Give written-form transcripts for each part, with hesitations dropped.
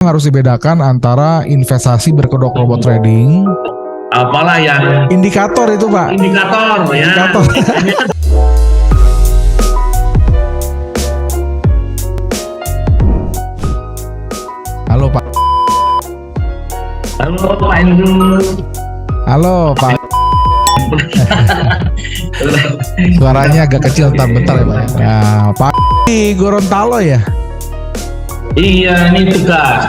harus dibedakan antara investasi berkedok robot trading, apalah yang indikator itu Pak. Indikator. Halo Pak. Halo Pak Indru. Halo Pak. Suaranya agak kecil, bentar ya Pak. Nah, Pak di Gorontalo ya? Iya, ini tugas.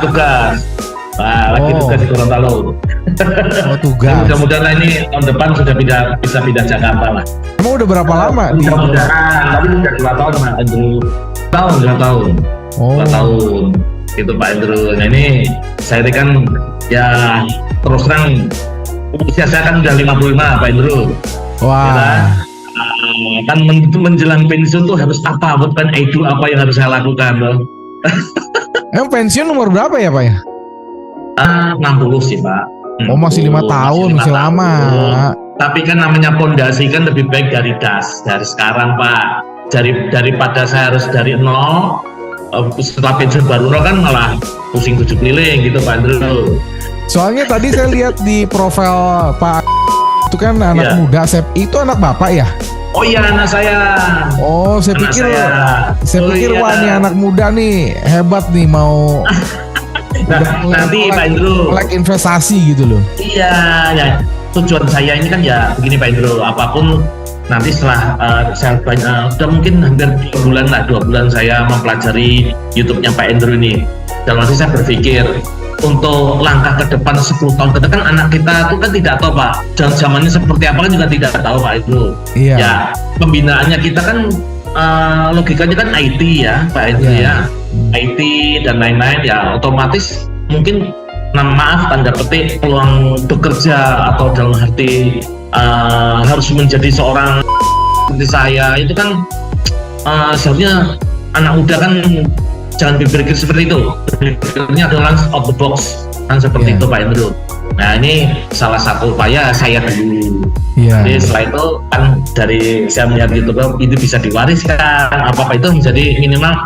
Lagi tugas di Gorontalo. Oh, tugas. Mudah-mudahan ini tahun depan sudah bisa pindah Jakarta lah. Emang udah berapa lama? Mudah-mudahan, tapi udah 2 tahun Pak Indru. 2 tahun. Oh. 2 tahun. Itu Pak Indru. Nah ini saya kan ya terus terang usia saya kan udah 55 Pak Indru. Wah. Ya, kan menjelang pensiun tuh harus apa? Bukan itu apa yang harus saya lakukan loh. Emang pensiun umur berapa ya Pak ya? 60 sih Pak. Oh masih 5 tahun, masih lama. Tapi kan namanya pondasi kan lebih baik dari sekarang Pak. Daripada saya harus dari nol, setelah pensiun baru kan malah pusing 7 keliling gitu Pak Andrew. Soalnya tadi saya lihat di profil Pak itu kan anak muda, itu anak Bapak ya? Oh iya, anak saya. Oh, saya pikir wah nih anak muda nih hebat nih mau nanti Pak Indro like investasi gitu loh. Iya, ya. Tujuan saya ini kan ya begini Pak Indro, apapun nanti setelah saya udah mungkin hampir 2 bulan saya mempelajari YouTube-nya Pak Indro ini. Dan nanti saya berpikir untuk langkah ke depan 10 tahun ke depan anak kita tuh kan tidak tahu Pak, zamannya seperti apa kan juga tidak tahu Pak Indro. Iya. Ya, pembinaannya kita kan logikanya kan IT ya Pak Indro ya. IT dan lain-lain ya otomatis mungkin maaf tanda petik peluang bekerja atau dalam arti harus menjadi seorang seperti saya itu kan seharusnya anak muda kan jangan berpikir seperti itu, berpikirnya adalah out the box kan seperti itu Pak Indro. Nah ini salah satu upaya saya dulu. Jadi setelah itu kan dari saya melihat YouTube itu bisa diwariskan apa itu menjadi minimal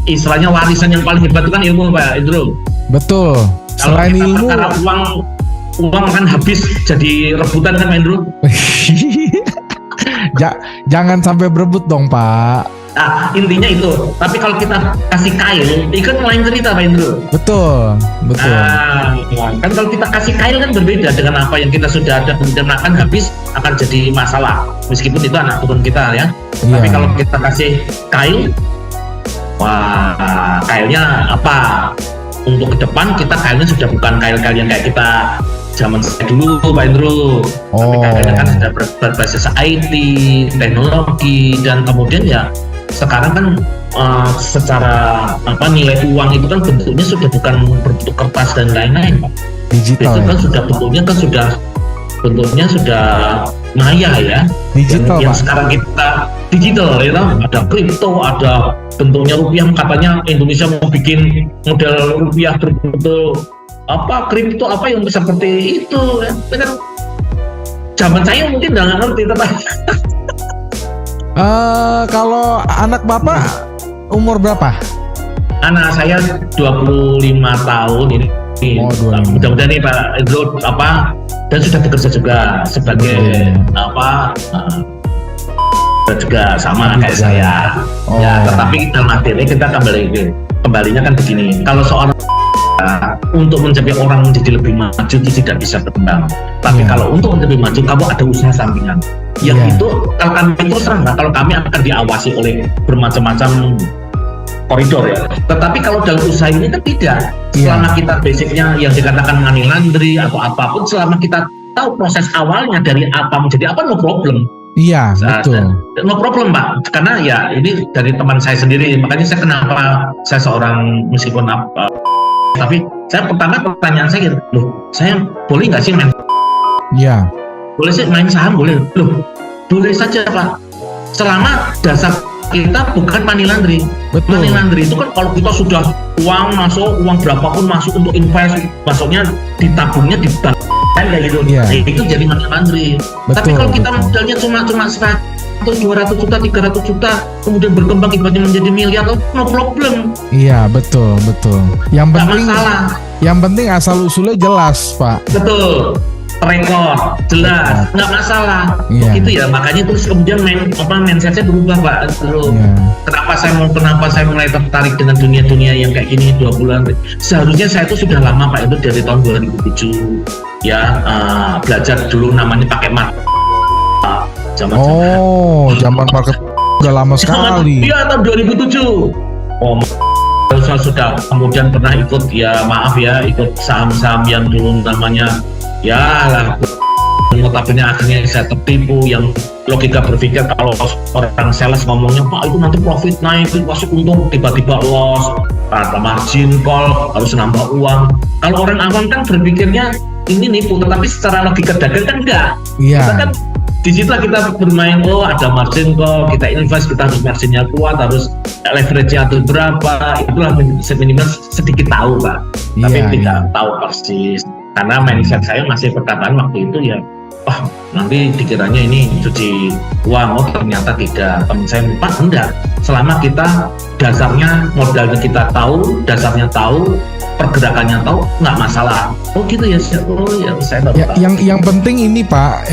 istilahnya warisan yang paling hebat itu kan ilmu Pak Indro. Betul. Selain ilmu, karena uang kan habis jadi rebutan kan Pak Indro. Jangan sampai berebut dong Pak. Nah intinya itu. Tapi kalau kita kasih kail, itu kan lain cerita Pak Indro. Betul. Kan kalau kita kasih kail kan berbeda dengan apa yang kita sudah ada, kemudian akan habis akan jadi masalah. Meskipun itu anak turun kita ya. Tapi kalau kita kasih kail, wah, kailnya apa? Untuk ke depan kita kailnya sudah bukan kail-kail yang kayak kita zaman dulu Pak Indro. Tapi kailnya kan sudah berbasis IT, teknologi, dan kemudian ya sekarang kan secara nilai uang itu kan bentuknya sudah bukan berbentuk kertas dan lain-lain Pak. Digital. Itu kan sudah bentuknya sudah maya ya. Digital yang Pak. Sekarang kita digital ya, ada kripto, ada bentuknya rupiah, katanya Indonesia mau bikin model rupiah berbentuk kripto yang seperti itu ya. Kan zaman saya mungkin nggak ngerti tapi kalau anak Bapak umur berapa? Anak saya 25 tahun ini. Mudah-mudahan nih Pak Indro dan sudah bekerja juga sebagai juga sama kayak saya. Ya, tetapi dalam arti ini kita kembalinya kan begini. Kalau seorang untuk mencapai orang menjadi lebih maju itu tidak bisa berkembang. Tapi kalau untuk menjadi maju kamu ada usaha sampingan. Yang itu kalau kami terus terang, kalau kami akan diawasi oleh bermacam-macam koridor ya. Tetapi kalau dalam usaha ini kan tidak. Selama kita basicnya yang dikatakan money laundry atau apapun, selama kita tahu proses awalnya dari apa menjadi apa, no problem. Iya, betul. No problem Pak, karena ya ini dari teman saya sendiri, makanya kenapa saya seorang meskipun tapi saya pertama pertanyaan saya gitu, loh saya boleh nggak sih main? Iya. Boleh sih main saham boleh, loh boleh saja Pak, selama dasar kita bukan money laundry. Betul. Money laundry itu kan kalau kita sudah uang berapapun masuk untuk invest, masuknya ditabungnya di bank kayak gitu. Itu jadi money laundry. Tapi kalau kita modalnya cuma atau 200 juta, 300 juta, kemudian berkembang ibaratnya menjadi miliar, no problem. Iya, betul. Yang Nggak penting masalah. Yang penting asal usulnya jelas, Pak. Betul. Rekor jelas, nggak masalah. Iya. Gitu ya, makanya terus kemudian mindsetnya berubah, Pak. Terus Iya. kenapa saya mulai tertarik dengan dunia yang kayak gini 2 bulan. Seharusnya saya itu sudah lama, Pak, itu dari tahun 2007 ya, belajar dulu namanya pakai zaman Zaman market udah lama sekali. Iya, tahun 2007. Saya sudah kemudian pernah ikut, ya maaf ya, ikut saham-saham yang dulu namanya ya lah, notabene akhirnya saya tertipu, yang logika berpikir kalau orang sales ngomongnya, Pak itu nanti profit naik, itu masuk untung, tiba-tiba loss, ada margin call, harus nambah uang. Kalau orang awam kan berpikirnya ini nipu, tetapi secara logika dagang kan enggak. Iya. Kita kan disitulah kita bermain, ada margin call, kita invest, kita harus marginnya kuat, harus leverage-nya atau berapa, itulah minimal sedikit tahu, Pak. Tapi tidak tahu persis, karena mindset saya masih perkataan waktu itu ya, nanti dikiranya ini cuci uang, ternyata tidak. Teman saya, Pak, enggak, selama kita dasarnya, modalnya kita tahu, dasarnya tahu, pergerakannya tahu, nggak masalah. Gitu ya, saya baru tahu. Yang penting ini, Pak,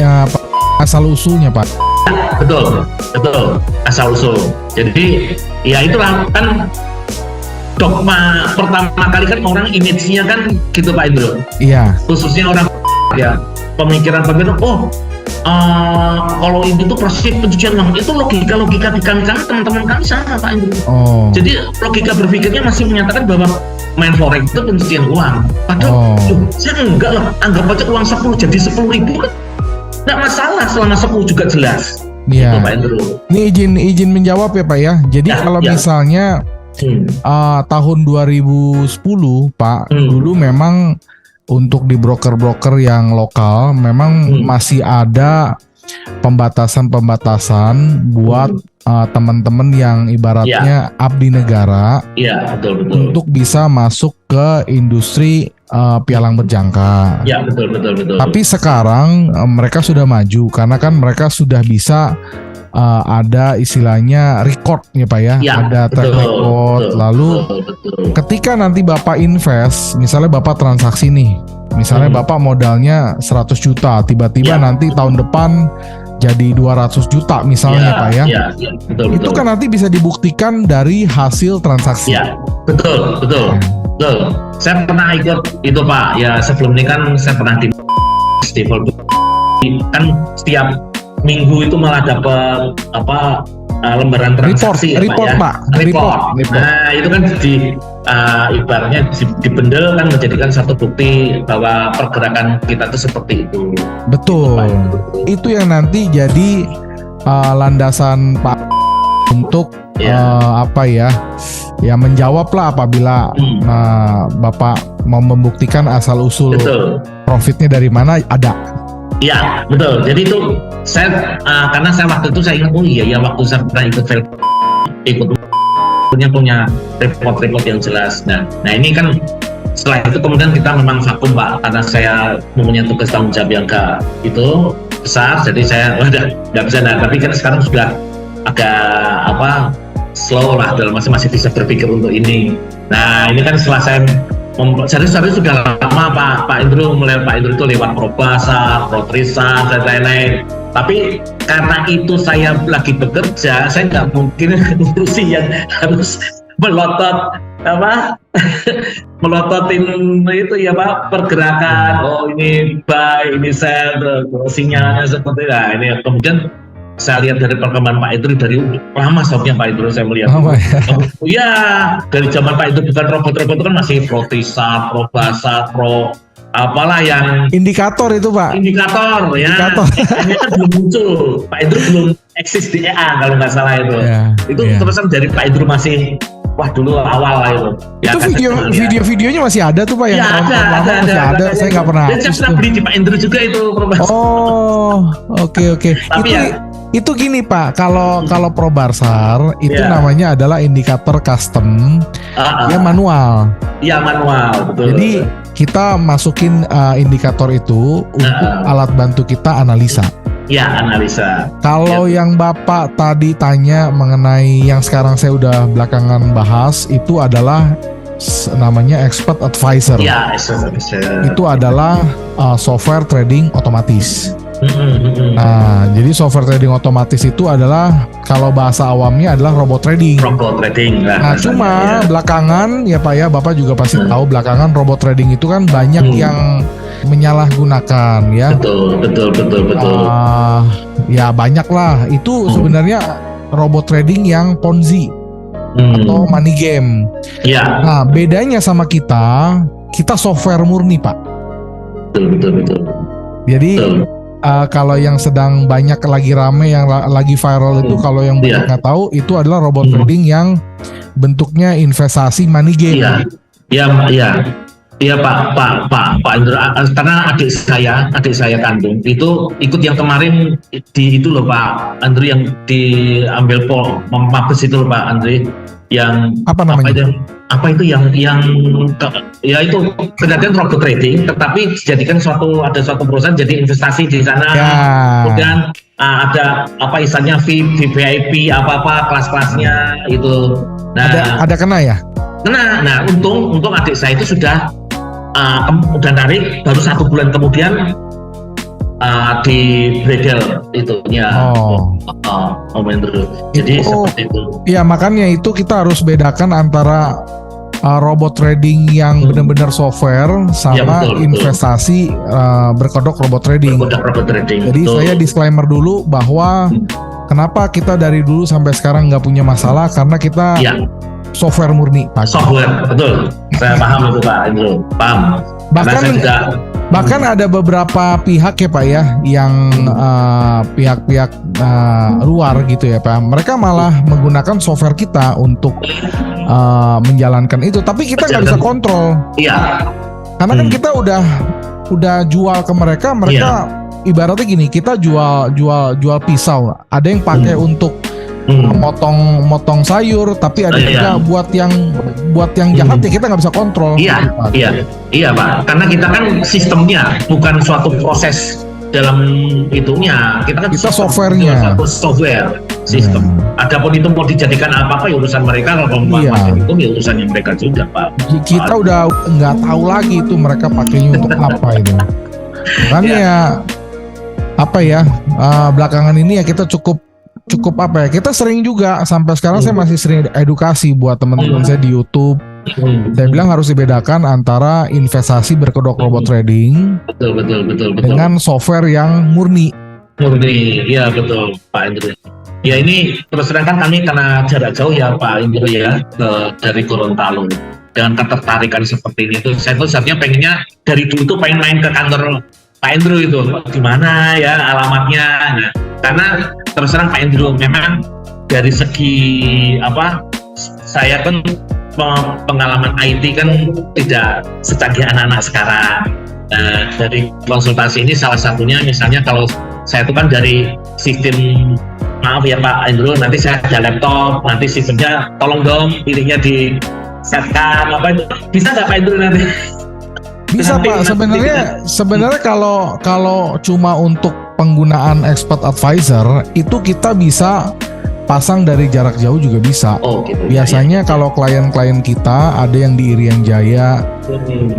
asal usulnya, Pak. Betul, asal usul. Jadi ya itulah kan dogma pertama kali kan orang image-nya kan gitu, Pak Indro. Iya. Khususnya orang ya, pemikiran kalau itu tuh proses pencucian uang, itu logika di kami teman-teman kami sama, Pak Indro. Jadi logika berpikirnya masih menyatakan bahwa main forex itu pencucian uang. Padahal saya enggak lah, anggap aja uang 10 jadi 10.000 kan nggak masalah, selama 10 juga jelas. Iya. Pak Indro. Ini izin menjawab ya, Pak ya. Jadi kalau misalnya tahun 2010, Pak, dulu memang untuk di broker-broker yang lokal memang masih ada pembatasan buat teman-teman yang ibaratnya abdi negara, betul. untuk bisa masuk ke industri pialang berjangka. Ya, betul. Tapi sekarang mereka sudah maju karena kan mereka sudah bisa ada istilahnya record ya, Pak ya, ada track record. Lalu ketika nanti Bapak invest, misalnya Bapak transaksi nih, misalnya Bapak modalnya 100 juta, tiba-tiba nanti tahun depan jadi 200 juta misalnya, Pak ya. Betul. Itu kan nanti bisa dibuktikan dari hasil transaksi. Ya, betul. Saya pernah ikut itu, Pak. Ya, sebelum ini kan saya pernah di kan setiap minggu itu malah dapat lembaran transaksi report, Pak. Nah, itu kan ibaratnya dibendel kan, menjadikan satu bukti bahwa pergerakan kita itu seperti itu. Betul. Itu yang nanti jadi landasan Pak untuk menjawab lah apabila Bapak mau membuktikan asal usul profitnya dari mana ada. Iya, betul. Jadi itu saya karena saya waktu itu saya ingat, waktu saya pernah ikut punya report yang jelas. Nah ini kan setelah itu kemudian kita memang vakum, Pak, karena saya mempunyai tugas tanggung jawab yang itu besar, jadi saya nggak bisa. Tapi kan sekarang sudah agak slow lah, dalam masih bisa berpikir untuk ini. Nah ini kan setelah saya jadi sudah lama Pak Indro, mulai Pak Indro itu lewat Probasa, Protrisan dan lain-lain. Tapi karena itu saya lagi bekerja, saya nggak mungkin ngurusi yang harus melototin itu ya, Pak, pergerakan. Ini buy, ini sell, sinyalnya seperti ini. Kemudian saya lihat dari perkembangan Pak Idru dari lama stopnya Pak Idru, saya melihat. Ya, dari zaman Pak Idru bukan robot-robot itu kan masih Protrisan, Probasa, apalah yang indikator itu, Pak. Indikator. Ini kan belum muncul. Pak Idru belum eksis di EA kalau nggak salah itu. Itu terusan dari Pak Idru masih dulu awal lah itu. Itu video-videonya masih ada tuh, Pak, yang lama masih ada. Saya nggak pernah. Dan saya pernah beli di Pak Indru juga itu. Oke. Tapi itu gini, Pak, kalau Probarsar itu namanya adalah indikator custom yang manual. Iya, manual, betul. Jadi kita masukin indikator itu untuk alat bantu kita analisa. Ya, analisa. Kalau yang Bapak tadi tanya mengenai yang sekarang saya udah belakangan bahas, itu adalah namanya expert advisor. Ya, expert advisor. Itu adalah software trading otomatis. Nah, jadi software trading otomatis itu adalah kalau bahasa awamnya adalah robot trading. Robot trading. Nah, cuma belakangan ya Pak ya, Bapak juga pasti tahu belakangan robot trading itu kan banyak yang menyalahgunakan ya. Betul. Ya banyak lah. Itu sebenarnya robot trading yang Ponzi atau money game. Ya. Nah, bedanya sama kita software murni Pak. Betul. Jadi kalau yang sedang banyak lagi rame, yang lagi viral itu, kalau yang banyak nggak tahu, itu adalah robot trading yang bentuknya investasi money game. Iya Pak Indro, karena adik saya kandung itu ikut yang kemarin di itu loh Pak Andri, yang diambil Mabes itu loh Pak Andri, yang apa namanya? Apa itu yang ya itu ternyata robot trading, tetapi dijadikan ada suatu perusahaan jadi investasi di sana. Kemudian ada apa istilahnya VIP apa kelas-kelasnya itu. Nah, ada kena ya? Kena. Nah, untung adik saya itu sudah narik baru 1 bulan kemudian di bredel itunya. Jadi seperti itu. Ya, makanya itu kita harus bedakan antara robot trading yang benar-benar software sama investasi berkedok robot trading. Jadi saya disclaimer dulu bahwa kenapa kita dari dulu sampai sekarang nggak punya masalah, karena kita software murni Pak. Software, betul. Saya paham itu Pak Indro, paham. Bahkan ada beberapa pihak ya Pak ya, yang pihak-pihak luar gitu ya Pak, mereka malah menggunakan software kita untuk menjalankan itu, tapi kita nggak bisa kontrol. Iya. Karena kan kita udah jual ke mereka ibaratnya gini, kita jual pisau, ada yang pakai untuk motong sayur, tapi ada juga buat yang jahat ya kita nggak bisa kontrol. Iya Pak, karena kita kan sistemnya bukan suatu proses dalam itunya, kita softwarenya, software sistem. Adapun itu mau dijadikan apa ya urusan mereka, kalau itu ya urusannya mereka juga Pak. Kita udah nggak tahu lagi itu mereka pakainya untuk apa itu. Makanya belakangan ini ya kita cukup apa ya, kita sering juga sampai sekarang saya masih sering edukasi buat teman-teman saya di YouTube. Saya bilang harus dibedakan antara investasi berkedok robot trading betul dengan software yang murni. Iya betul Pak Indro. Ya ini terus terang kan kami karena jarak jauh ya Pak Indro ya, dari Gorontalo. Dengan ketertarikan seperti ini tuh saya tuh sebenarnya pengennya dari dulu tuh pengen main ke kantor Pak Indro itu, di mana ya alamatnya. Nah, karena terus terang Pak Indro memang dari segi saya kan pengalaman IT kan tidak secanggih anak-anak sekarang. Dari konsultasi ini salah satunya misalnya kalau saya itu kan dari sistem, maaf ya Pak Indro, nanti saya ada laptop, nanti sistemnya tolong dong pilihnya di setkan apa itu, bisa nggak Pak Indro nanti? Bisa Pak, sebenarnya kalau cuma untuk penggunaan expert advisor itu kita bisa pasang dari jarak jauh juga bisa. Gitu. Biasanya kalau klien-klien kita ada yang di Irian Jaya,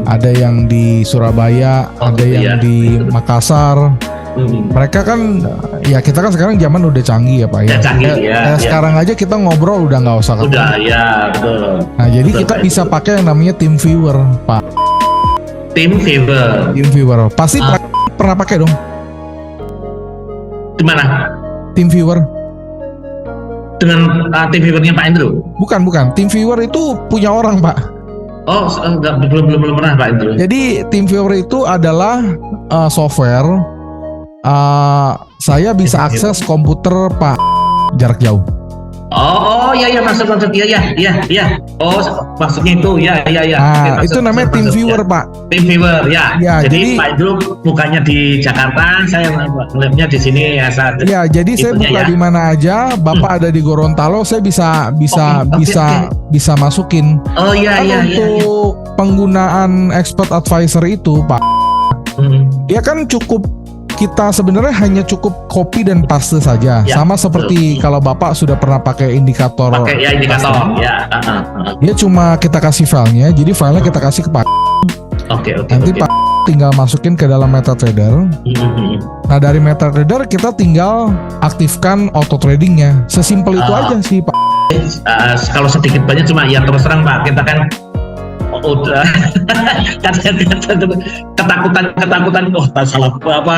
ada yang di Surabaya, ada yang di Makassar. Mereka kan ya kita kan sekarang zaman udah canggih ya Pak ya. Sekarang aja kita ngobrol udah nggak usah ketemu. Betul. Nah jadi kita bisa pakai yang namanya TeamViewer Pak. TeamViewer. Pasti pernah pakai dong. Di mana? TeamViewer. Dengan TeamViewer-nya Pak Indro? Bukan. TeamViewer itu punya orang Pak. Belum pernah Pak Indro. Jadi TeamViewer itu adalah software. Saya bisa akses komputer Pak jarak jauh. Iya maksud iya. Maksudnya itu ya. Nah, itu namanya TeamViewer Pak. TeamViewer ya. Jadi Pak Indro bukannya di Jakarta, saya labnya di sini ya saat. Ya, jadi saya buka di mana aja, Bapak ada di Gorontalo, saya bisa masukin. Untuk penggunaan expert advisor itu Pak, dia kan cukup kita sebenarnya hanya cukup copy dan paste saja. Sama seperti kalau Bapak sudah pernah pakai indikator. Pakai indikator. Dia cuma kita kasih filenya, jadi filenya kita kasih ke Pak. Nanti Pak tinggal masukin ke dalam MetaTrader. Nah dari MetaTrader kita tinggal aktifkan auto tradingnya. Sesimpel itu aja sih Pak. Kalau sedikit banyak cuma ya terus terang Pak, kita kan udah ketakutan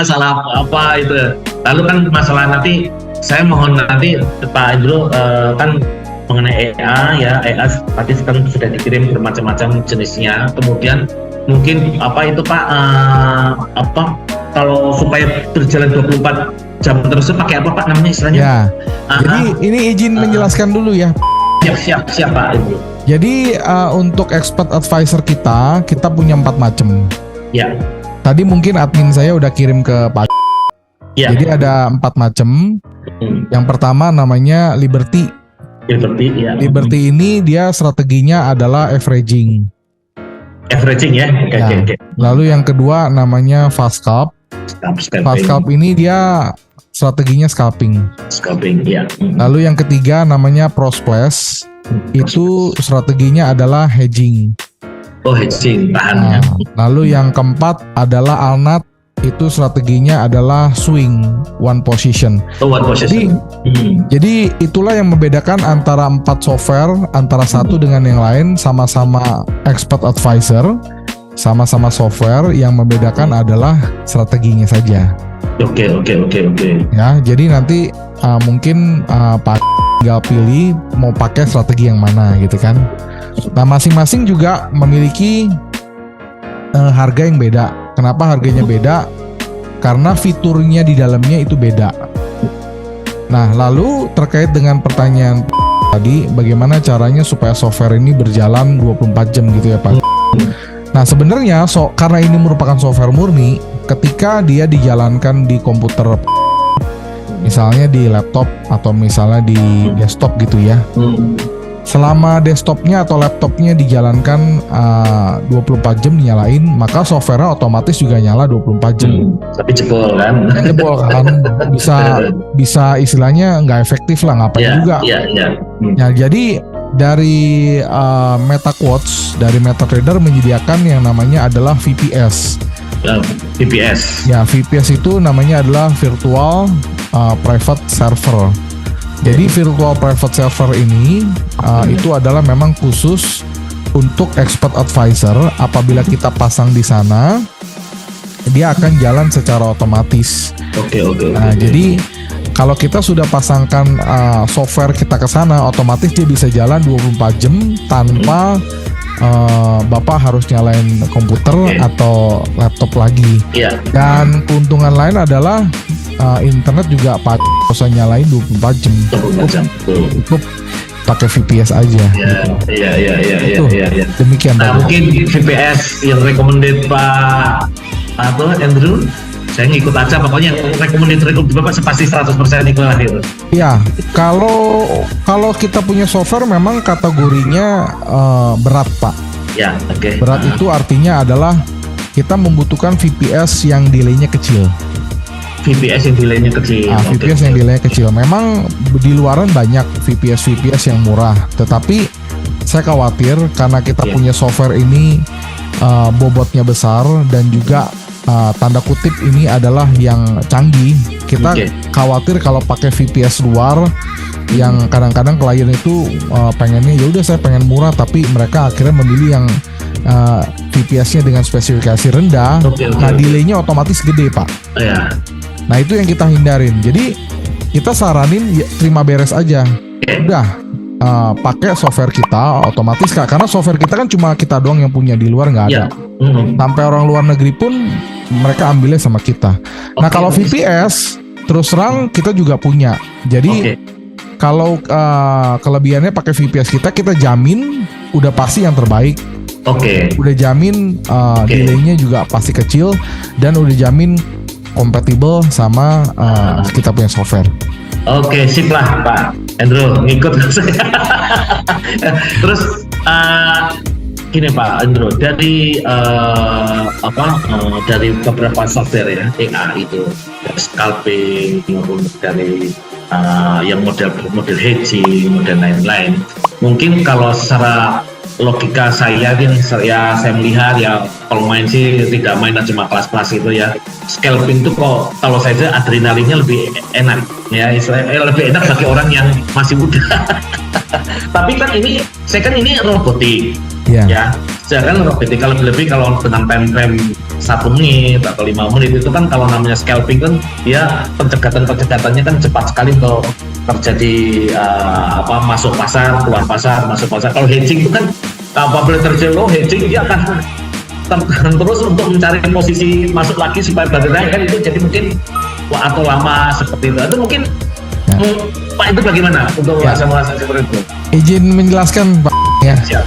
salah apa itu. Lalu kan masalah nanti saya mohon nanti Pak Andrew kan mengenai EA tadi sekarang sudah dikirim bermacam-macam jenisnya. Kemudian mungkin apa itu Pak kalau supaya berjalan 24 jam terus pakai apa Pak namanya istilahnya? Ya. Jadi ini izin menjelaskan dulu ya. Siap Pak Ibu. Jadi untuk expert advisor kita punya 4 macam. Ya. Tadi mungkin admin saya udah kirim ke Pak. Ya. Jadi ada 4 macam. Yang pertama namanya Liberty. Liberty ini dia strateginya adalah averaging ya. Oke. Lalu yang kedua namanya Fast Scalp. Fast Scalp ini dia strateginya scalping ya. Lalu yang ketiga namanya Pro Splash. Itu strateginya adalah hedging. Hedging tahannya. Lalu yang keempat adalah Alnat. Itu strateginya adalah swing one position. Jadi itulah yang membedakan antara 4 software, antara satu dengan yang lain. Sama-sama expert advisor, sama-sama software. Yang membedakan adalah strateginya saja. Oke. Ya, jadi nanti mungkin Pak tinggal pilih mau pakai strategi yang mana gitu kan. Nah masing-masing juga memiliki harga yang beda. Kenapa harganya beda? Karena fiturnya di dalamnya itu beda. Nah lalu terkait dengan pertanyaan tadi, bagaimana caranya supaya software ini berjalan 24 jam gitu ya Pak. Nah sebenarnya karena ini merupakan software murni, ketika dia dijalankan di komputer, misalnya di laptop atau misalnya di desktop gitu ya. Selama desktopnya atau laptopnya dijalankan 24 jam dinyalain, maka software otomatis juga nyala 24 jam. Tapi jebol kan? Bisa istilahnya nggak efektif lah, ngapain juga. Nah jadi dari MetaQuotes, dari MetaTrader menyediakan yang namanya adalah VPS. Ya, VPS itu namanya adalah Virtual Private Server. Jadi Virtual Private Server ini itu adalah memang khusus untuk expert advisor. Apabila kita pasang di sana, dia akan jalan secara otomatis. Nah, jadi kalau kita sudah pasangkan software kita ke sana, otomatis dia bisa jalan 24 jam tanpa Bapak harus nyalain komputer atau laptop lagi. Dan keuntungan lain adalah internet juga bisa nyalain 24 jam. Cukup pakai VPS aja. Iya. Demikian. Nah, mungkin VPS yang recommended Pak Andrew, saya ngikut aja, pokoknya recommended Bapak pasti 100% ikut lah gitu. Iya, kalau kita punya software memang kategorinya berat Pak. Ya, oke. Berat itu artinya adalah kita membutuhkan VPS yang delay-nya kecil. VPS yang delay-nya kecil. VPS yang delay-nya kecil. Memang di luaran banyak VPS yang murah, tetapi saya khawatir karena kita punya software ini bobotnya besar dan juga tanda kutip ini adalah yang canggih. Kita khawatir kalau pakai VPS luar yang kadang-kadang klien itu pengennya ya udah saya pengen murah, tapi mereka akhirnya memilih yang VPS-nya dengan spesifikasi rendah. Nah, delay-nya otomatis gede Pak. Nah itu yang kita hindarin. Jadi kita saranin ya, terima beres aja. Udah pakai software kita otomatis Kak. Karena software kita kan cuma kita doang yang punya, di luar nggak ada. Sampai orang luar negeri pun mereka ambilnya sama kita. Nah kalau VPS terus terang kita juga punya. Jadi kalau kelebihannya pakai VPS kita jamin udah pasti yang terbaik. Udah jamin delay-nya juga pasti kecil dan udah jamin kompatibel sama kita punya software. Sip lah Pak Andrew, ngikut. Terus gini Pak Andro, dari dari beberapa software ya AI itu, dari scalping maupun dari yang model hedging, model lain-lain. Mungkin kalau secara logika saya melihat ya, kalau main sih tidak main cuma kelas-kelas itu ya. Scalping itu kok kalau saya adrenalinnya lebih enak ya, lebih enak bagi orang yang masih muda. Tapi kan saya kan ini robotik ya. Sedangkan robotik lebih kalau dengan time 1 menit atau 5 menit itu kan, kalau namanya scalping kan dia pencegatannya kan cepat sekali untuk terjadi masuk pasar, keluar pasar, masuk pasar. Kalau hedging itu kan apabila terjadi hedging, dia akan terus untuk mencari posisi masuk lagi supaya badannya kan, itu jadi mungkin atau lama seperti itu. Itu mungkin Pak, itu bagaimana untuk merasa seperti itu? Izin menjelaskan Pak ya. Siap.